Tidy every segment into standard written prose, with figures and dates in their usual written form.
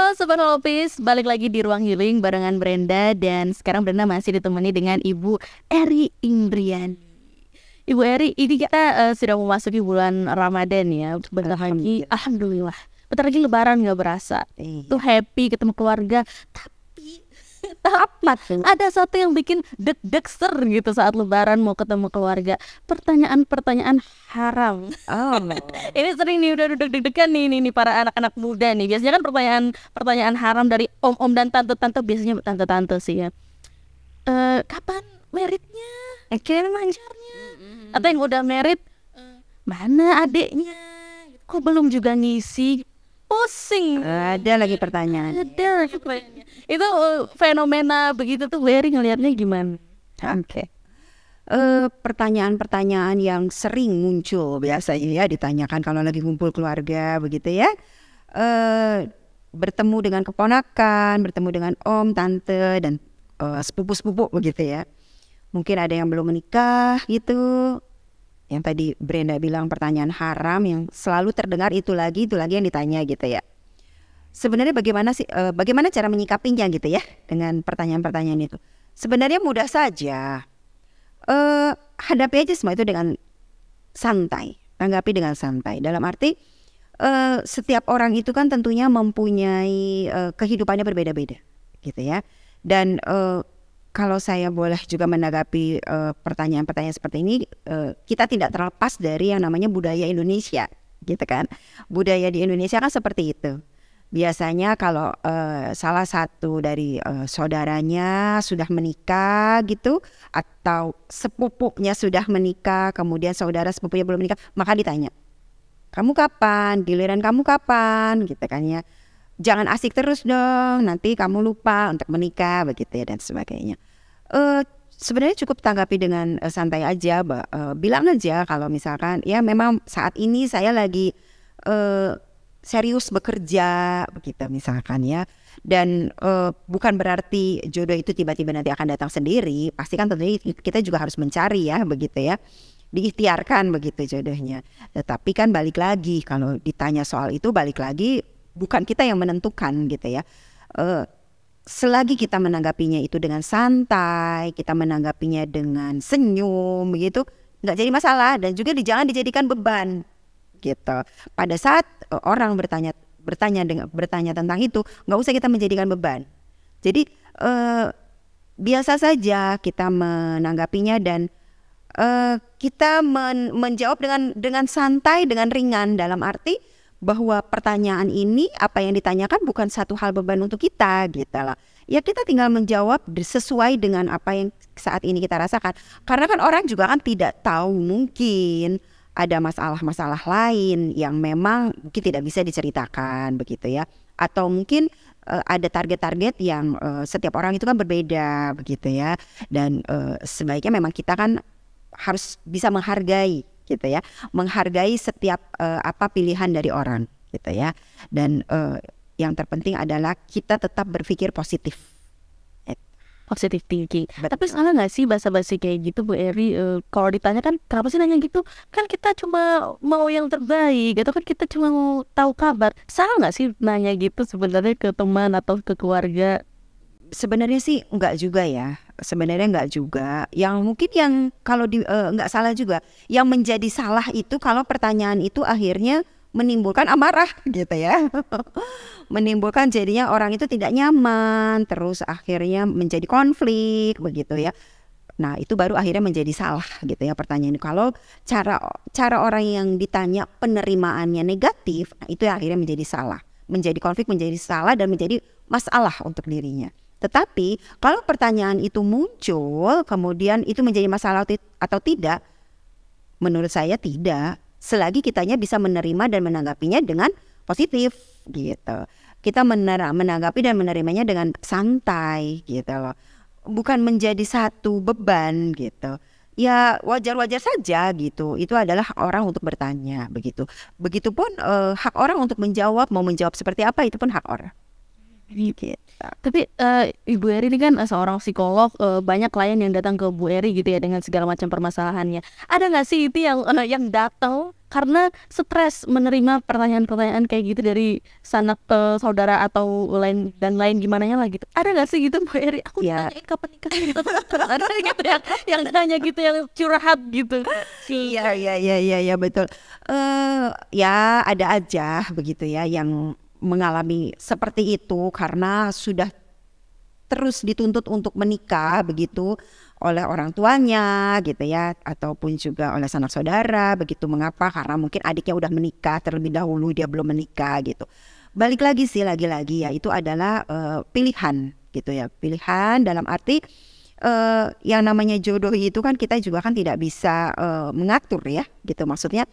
Halo Sobat Holopis, balik lagi di Ruang Healing barengan Brenda. Dan sekarang Brenda masih ditemani dengan Ibu Eri Indriani. Ibu Eri, ini kita sudah memasuki bulan Ramadan ya. Bentar lagi, Alhamdulillah, bentar lagi Lebaran gak berasa. Tuh happy ketemu keluarga. Tapi ada satu yang bikin deg-degser gitu saat Lebaran mau ketemu keluarga. Pertanyaan-pertanyaan haram. Ini sering nih, udah deg-degan nih para anak-anak muda nih. Biasanya kan pertanyaan haram dari om-om dan tante-tante, biasanya tante-tante sih ya. Kapan meritnya? Kirim manjarnya. Atau yang udah merit, mana adiknya? Kok belum juga ngisi? Pusing. Ada lagi pertanyaan. Ada pertanyaannya. Itu fenomena begitu tuh, Wery ngelihatnya gimana? Oke. Pertanyaan-pertanyaan yang sering muncul biasanya ya ditanyakan kalau lagi kumpul keluarga begitu ya. Bertemu dengan keponakan, bertemu dengan om, tante dan sepupu-sepupu begitu ya. Mungkin ada yang belum menikah gitu. Yang tadi Brenda bilang pertanyaan haram yang selalu terdengar itu lagi yang ditanya gitu ya. Sebenarnya bagaimana cara menyikapinya gitu ya dengan pertanyaan-pertanyaan itu? Sebenarnya mudah saja. Hadapi aja semua itu dengan santai, tanggapi dengan santai. Dalam arti setiap orang itu kan tentunya mempunyai kehidupannya berbeda-beda gitu ya. Dan kalau saya boleh juga menanggapi pertanyaan-pertanyaan seperti ini, kita tidak terlepas dari yang namanya budaya Indonesia, gitu kan? Budaya di Indonesia kan seperti itu. Biasanya kalau salah satu dari saudaranya sudah menikah gitu, atau sepupunya sudah menikah, kemudian saudara sepupunya belum menikah, maka ditanya, kamu kapan? Giliran kamu kapan? Gitu kan ya. Jangan asik terus dong, nanti kamu lupa untuk menikah begitu ya dan sebagainya. Sebenarnya cukup tanggapi dengan santai aja, bilang aja kalau misalkan ya memang saat ini saya lagi serius bekerja begitu misalkan ya. Dan bukan berarti jodoh itu tiba-tiba nanti akan datang sendiri, pasti kan tentunya kita juga harus mencari ya begitu ya. Diikhtiarkan begitu jodohnya. Tetapi kan balik lagi kalau ditanya soal itu, balik lagi bukan kita yang menentukan gitu ya. Selagi kita menanggapinya itu dengan santai, kita menanggapinya dengan senyum begitu, nggak jadi masalah. Dan juga jangan dijadikan beban gitu. Pada saat orang bertanya tentang itu, nggak usah kita menjadikan beban. Jadi biasa saja kita menanggapinya dan kita menjawab dengan santai, dengan ringan, dalam arti bahwa pertanyaan ini, apa yang ditanyakan bukan satu hal beban untuk kita gitu lah. Ya kita tinggal menjawab sesuai dengan apa yang saat ini kita rasakan. Karena kan orang juga kan tidak tahu, mungkin ada masalah-masalah lain yang memang mungkin tidak bisa diceritakan begitu ya. Atau mungkin ada target-target yang setiap orang itu kan berbeda begitu ya. Dan sebaiknya memang kita kan harus bisa menghargai gitu ya, menghargai setiap apa pilihan dari orang gitu ya. Dan yang terpenting adalah kita tetap berpikir positif. Positive thinking. Betul. Tapi salah nggak sih basa-basi kayak gitu, Bu Eri? Kalau ditanya kan kenapa sih nanya gitu? Kan kita cuma mau yang terbaik, atau kan kita cuma mau tahu kabar. Salah nggak sih nanya gitu sebenarnya ke teman atau ke keluarga? Sebenarnya sih enggak juga ya. Sebenarnya enggak juga. Yang mungkin yang kalau enggak salah juga. Yang menjadi salah itu kalau pertanyaan itu akhirnya menimbulkan amarah gitu ya. Menimbulkan jadinya orang itu tidak nyaman, terus akhirnya menjadi konflik begitu ya. Nah, itu baru akhirnya menjadi salah gitu ya pertanyaan. Kalau cara orang yang ditanya penerimaannya negatif, nah itu yang akhirnya menjadi salah. Menjadi konflik, menjadi salah dan menjadi masalah untuk dirinya. Tetapi kalau pertanyaan itu muncul kemudian itu menjadi masalah atau tidak, menurut saya tidak. Selagi kitanya bisa menerima dan menanggapinya dengan positif gitu. Kita menanggapi dan menerimanya dengan santai gitu loh. Bukan menjadi satu beban gitu. Ya wajar-wajar saja gitu. Itu adalah hak orang untuk bertanya begitu. Begitupun hak orang untuk menjawab, mau menjawab seperti apa itu pun hak orang. Gitu. Tapi Ibu Eri ini kan seorang psikolog, banyak klien yang datang ke Bu Eri gitu ya dengan segala macam permasalahannya. Ada nggak sih itu yang datang karena stres menerima pertanyaan-pertanyaan kayak gitu dari sanak saudara atau lain gimana lah gitu. Ada nggak sih gitu Bu Eri? Aku ditanyain kapan nikah gitu. Ada gitu yang nanya gitu, yang curhat gitu. Iya betul. Ya ada aja begitu ya yang mengalami seperti itu karena sudah terus dituntut untuk menikah begitu oleh orang tuanya gitu ya, ataupun juga oleh sanak saudara begitu. Mengapa? Karena mungkin adiknya udah menikah terlebih dahulu, dia belum menikah gitu. Balik lagi sih, lagi-lagi ya itu adalah pilihan gitu ya, pilihan dalam arti yang namanya jodoh itu kan kita juga kan tidak bisa mengatur ya gitu. Maksudnya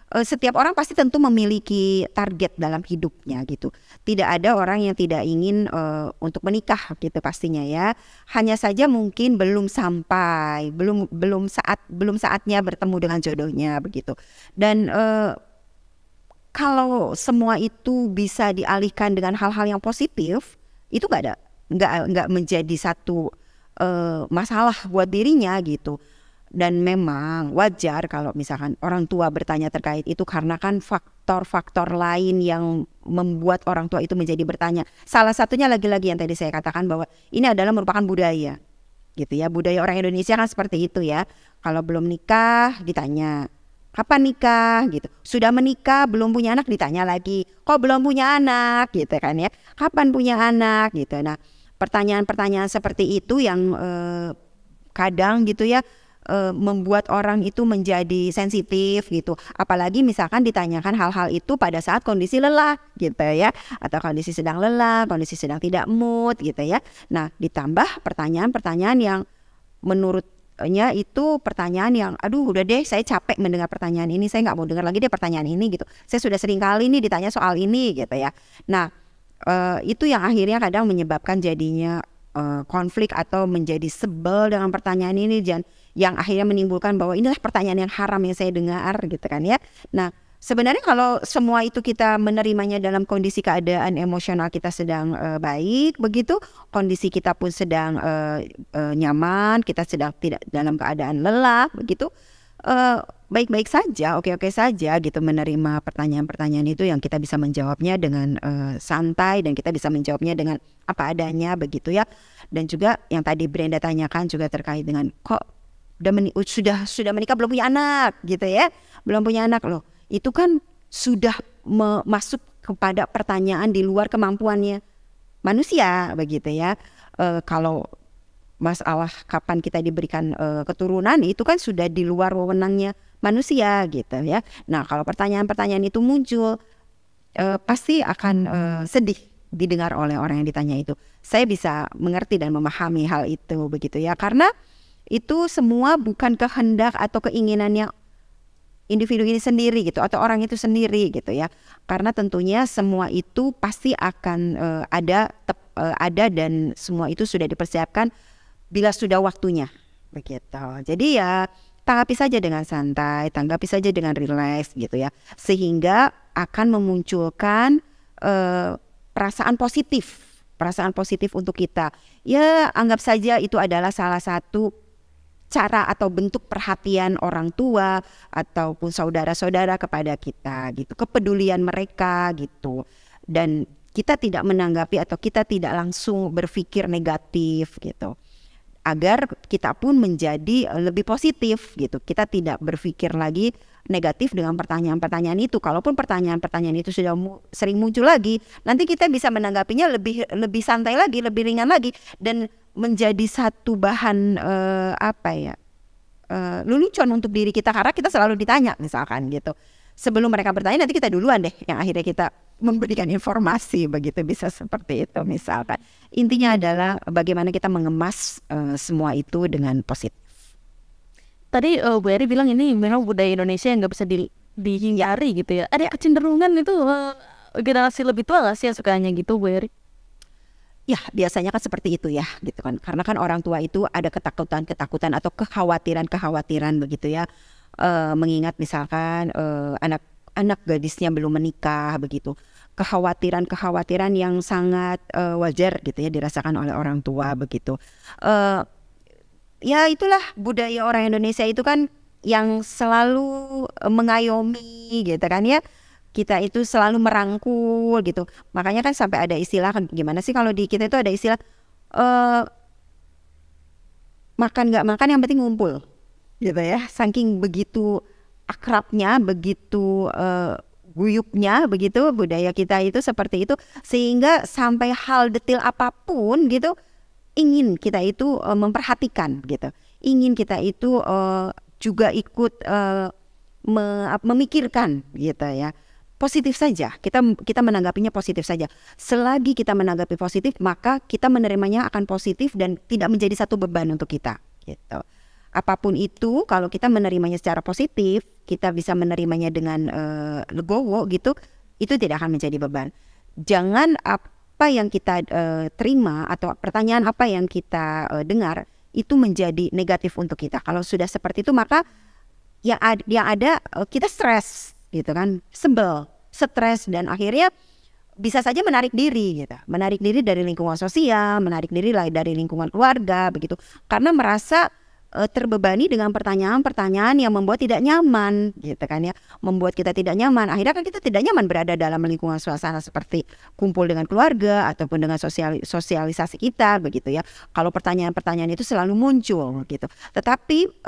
setiap orang pasti tentu memiliki target dalam hidupnya gitu. Tidak ada orang yang tidak ingin untuk menikah gitu pastinya ya. Hanya saja mungkin belum sampai, belum saatnya bertemu dengan jodohnya begitu. Dan kalau semua itu bisa dialihkan dengan hal-hal yang positif, itu nggak menjadi satu masalah buat dirinya gitu. Dan memang wajar kalau misalkan orang tua bertanya terkait itu karena kan faktor-faktor lain yang membuat orang tua itu menjadi bertanya. Salah satunya lagi-lagi yang tadi saya katakan bahwa ini adalah merupakan budaya gitu ya. Budaya orang Indonesia kan seperti itu ya. Kalau belum nikah ditanya kapan nikah gitu. Sudah menikah belum punya anak ditanya lagi. Kok belum punya anak gitu kan ya. Kapan punya anak gitu. Nah, pertanyaan-pertanyaan seperti itu yang kadang gitu ya membuat orang itu menjadi sensitif gitu. Apalagi misalkan ditanyakan hal-hal itu pada saat kondisi lelah gitu ya, atau kondisi sedang lelah, kondisi sedang tidak mood gitu ya. Nah, ditambah pertanyaan-pertanyaan yang menurutnya itu pertanyaan yang aduh udah deh saya capek mendengar pertanyaan ini, saya nggak mau dengar lagi deh pertanyaan ini gitu. Saya sudah sering kali nih ditanya soal ini gitu ya. Nah, itu yang akhirnya kadang menyebabkan jadinya konflik atau menjadi sebel dengan pertanyaan ini, dan yang akhirnya menimbulkan bahwa inilah pertanyaan yang haram yang saya dengar gitu kan ya. Nah, sebenarnya kalau semua itu kita menerimanya dalam kondisi keadaan emosional kita sedang baik begitu, kondisi kita pun sedang nyaman, kita sedang tidak dalam keadaan lelah begitu, baik-baik saja, oke-oke saja gitu menerima pertanyaan-pertanyaan itu yang kita bisa menjawabnya dengan santai dan kita bisa menjawabnya dengan apa adanya begitu ya. Dan juga yang tadi Brenda tanyakan juga terkait dengan kok sudah menikah belum punya anak gitu ya, belum punya anak loh. Itu kan sudah masuk kepada pertanyaan di luar kemampuannya manusia begitu ya. Kalau masalah kapan kita diberikan keturunan itu kan sudah di luar wewenangnya manusia gitu ya. Nah, kalau pertanyaan-pertanyaan itu muncul pasti akan sedih didengar oleh orang yang ditanya itu. Saya bisa mengerti dan memahami hal itu begitu ya, karena itu semua bukan kehendak atau keinginannya individu ini sendiri gitu, atau orang itu sendiri gitu ya. Karena tentunya semua itu pasti akan ada dan semua itu sudah dipersiapkan bila sudah waktunya begitu. Jadi ya tanggapi saja dengan santai, tanggapi saja dengan rileks gitu ya, sehingga akan memunculkan perasaan positif untuk kita. Ya anggap saja itu adalah salah satu cara atau bentuk perhatian orang tua ataupun saudara-saudara kepada kita gitu, kepedulian mereka gitu. Dan kita tidak menanggapi atau kita tidak langsung berpikir negatif gitu, agar kita pun menjadi lebih positif gitu. Kita tidak berpikir lagi negatif dengan pertanyaan-pertanyaan itu. Kalaupun pertanyaan-pertanyaan itu sudah sering muncul lagi, nanti kita bisa menanggapinya lebih santai lagi, lebih ringan lagi, dan menjadi satu bahan lelucon untuk diri kita, karena kita selalu ditanya misalkan gitu. Sebelum mereka bertanya nanti kita duluan deh yang akhirnya kita memberikan informasi begitu, bisa seperti itu misalkan. Intinya adalah bagaimana kita mengemas semua itu dengan positif. Tadi Bu Eri bilang ini memang budaya Indonesia yang nggak bisa dihindari gitu ya. Ada kecenderungan itu generasi lebih tua nggak sih yang sukanya gitu, Bu Eri? Ya biasanya kan seperti itu ya gitu kan, karena kan orang tua itu ada ketakutan atau kekhawatiran begitu ya, mengingat misalkan anak gadisnya belum menikah begitu. kekhawatiran yang sangat wajar gitu ya dirasakan oleh orang tua begitu. Ya itulah budaya orang Indonesia itu kan yang selalu mengayomi gitu kan ya. Kita itu selalu merangkul gitu. Makanya kan sampai ada istilah kan, gimana sih kalau di kita itu ada istilah makan nggak makan yang penting ngumpul gitu ya. Saking begitu akrabnya, begitu guyupnya begitu budaya kita itu seperti itu, sehingga sampai hal detail apapun gitu ingin kita itu memperhatikan gitu, ingin kita itu juga ikut memikirkan gitu ya. Positif saja, kita menanggapinya positif saja. Selagi kita menanggapi positif, maka kita menerimanya akan positif dan tidak menjadi satu beban untuk kita gitu. Apapun itu, kalau kita menerimanya secara positif, kita bisa menerimanya dengan legowo gitu, itu tidak akan menjadi beban. Jangan apa yang kita terima atau pertanyaan apa yang kita dengar itu menjadi negatif untuk kita. Kalau sudah seperti itu, maka yang ada kita stres gitu kan, sebel, stres, dan akhirnya bisa saja menarik diri gitu, menarik diri dari lingkungan sosial, menarik diri dari lingkungan keluarga begitu, karena merasa terbebani dengan pertanyaan-pertanyaan yang membuat tidak nyaman gitu kan ya, membuat kita tidak nyaman. Akhirnya kan kita tidak nyaman berada dalam lingkungan suasana seperti kumpul dengan keluarga ataupun dengan sosialisasi kita begitu ya, kalau pertanyaan-pertanyaan itu selalu muncul gitu. Tetapi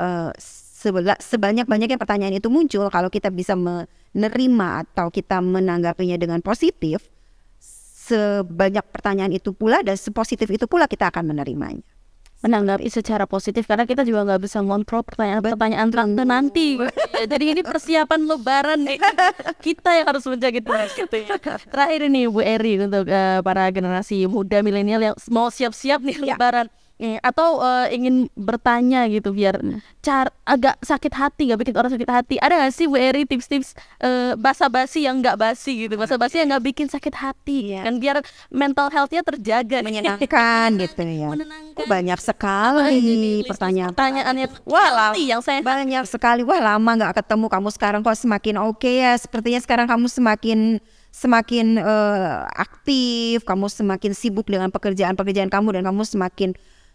sebanyak-banyaknya pertanyaan itu muncul, kalau kita bisa menerima atau kita menanggapinya dengan positif, sebanyak pertanyaan itu pula dan sepositif itu pula kita akan menerimanya. Menanggapi secara positif, karena kita juga nggak bisa ngontrol pertanyaan tante nanti. Jadi ini persiapan lebaran nih. Kita yang harus menjaga gitu ya. Terakhir ini Bu Eri, untuk para generasi muda milenial yang mau siap-siap nih lebaran, atau ingin bertanya gitu biar agak sakit hati, gak bikin orang sakit hati, ada gak sih Bu Eri tips-tips basa-basi yang gak basi gitu, basa-basi yang gak bikin sakit hati kan, biar mental health-nya terjaga, menyenangkan gitu ya. Banyak sekali pertanyaannya. Wah, yang saya banyak sekali. Wah, lama gak ketemu, kamu sekarang kok semakin oke ya, sepertinya sekarang kamu semakin aktif, kamu semakin sibuk dengan pekerjaan kamu, dan kamu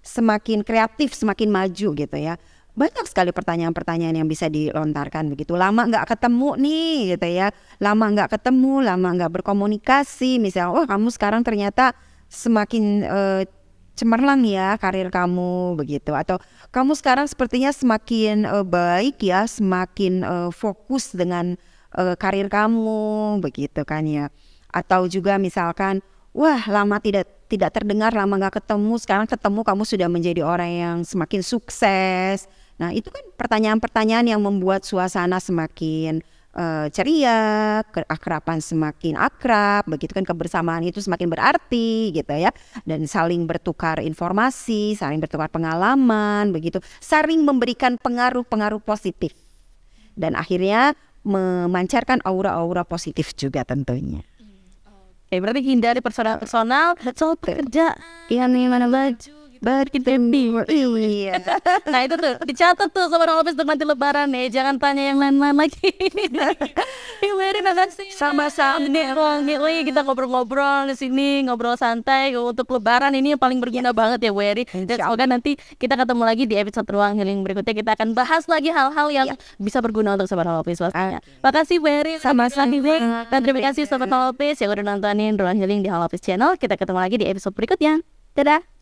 semakin kreatif, semakin maju gitu ya. Banyak sekali pertanyaan-pertanyaan yang bisa dilontarkan begitu. Lama nggak ketemu nih gitu ya, lama nggak ketemu, lama nggak berkomunikasi. Misalnya, wah kamu sekarang ternyata semakin cemerlang ya karir kamu begitu, atau kamu sekarang sepertinya semakin baik ya, semakin fokus dengan karir kamu begitu kan ya. Atau juga misalkan, wah lama tidak terdengar, lama nggak ketemu, sekarang ketemu kamu sudah menjadi orang yang semakin sukses. Nah itu kan pertanyaan-pertanyaan yang membuat suasana semakin ceria, keakraban semakin akrab, begitu kan, kebersamaan itu semakin berarti gitu ya, dan saling bertukar informasi, saling bertukar pengalaman, begitu, saling memberikan pengaruh-pengaruh positif, dan akhirnya memancarkan aura-aura positif juga tentunya. Berarti hindari personal soal pekerjaan yang mana baju iya. Nah itu tuh dicatat tuh sama Holopis untuk nanti lebaran nih, jangan tanya yang lain-lain lagi. Sama-sama nih, kita ngobrol-ngobrol di sini, ngobrol santai untuk lebaran ini yang paling berguna banget ya Bu Eri. Dan semoga nanti kita ketemu lagi di episode Ruang Healing berikutnya, kita akan bahas lagi hal-hal yang bisa berguna untuk Sobat Holopis pastinya. Makasih Bu Eri, sama-sama, dan terima kasih Sobat Holopis yang udah nontonin Ruang Healing di Holopis Channel. Kita ketemu lagi di episode berikutnya. Dadah.